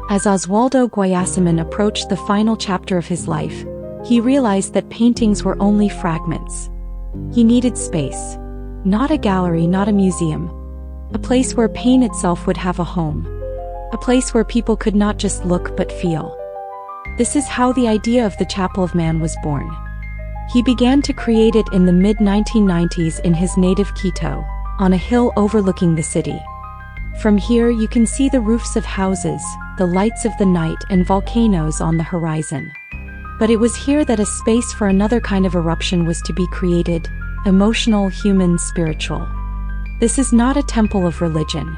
As Oswaldo Guayasamin approached the final chapter of his life, he realized that paintings were only fragments. He needed space. Not a gallery, not a museum. A place where pain itself would have a home. A place where people could not just look but feel. This is how the idea of the Chapel of Man was born. He began to create it in the mid-1990s in his native Quito, on a hill overlooking the city. From here you can see the roofs of houses, the lights of the night, and volcanoes on the horizon. But it was here that a space for another kind of eruption was to be created: emotional, human, spiritual. This is not a temple of religion.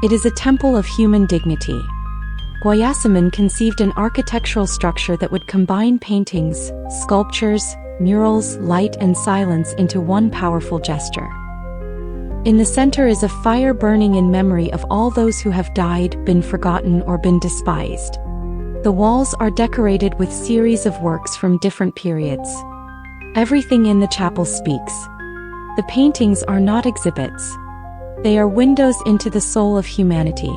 It is a temple of human dignity. Guayasamin conceived an architectural structure that would combine paintings, sculptures, murals, light, and silence into one powerful gesture. In the center is a fire burning in memory of all those who have died, been forgotten, or been despised. The walls are decorated with series of works from different periods. Everything in the chapel speaks. The paintings are not exhibits. They are windows into the soul of humanity.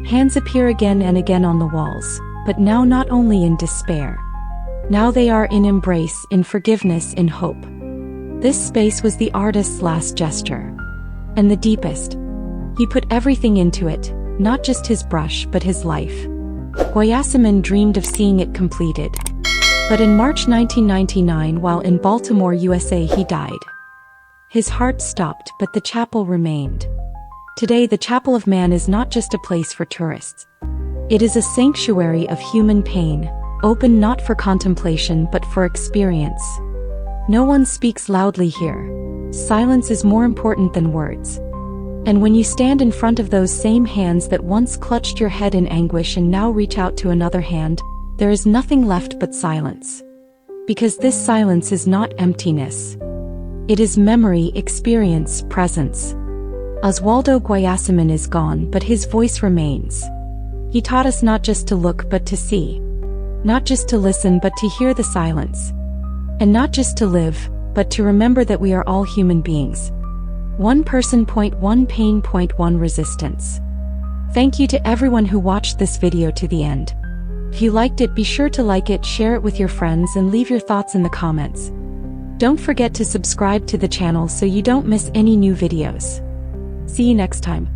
Hands appear again and again on the walls, but now not only in despair. Now they are in embrace, in forgiveness, in hope. This space was the artist's last gesture. And the deepest. He put everything into it, not just his brush but his life. Guayasamin dreamed of seeing it completed. But in March 1999, while in Baltimore, USA, he died. His heart stopped, but the chapel remained. Today, the Chapel of Man is not just a place for tourists. It is a sanctuary of human pain, open not for contemplation but for experience. No one speaks loudly here. Silence is more important than words. And when you stand in front of those same hands that once clutched your head in anguish and now reach out to another hand, there is nothing left but silence. Because this silence is not emptiness. It is memory, experience, presence. Oswaldo Guayasamin is gone, but his voice remains. He taught us not just to look but to see. Not just to listen but to hear the silence. And not just to live, but to remember that we are all human beings. One person, one pain, one resistance. Thank you to everyone who watched this video to the end. If you liked it, be sure to like it, share it with your friends, and leave your thoughts in the comments. Don't forget to subscribe to the channel so you don't miss any new videos. See you next time.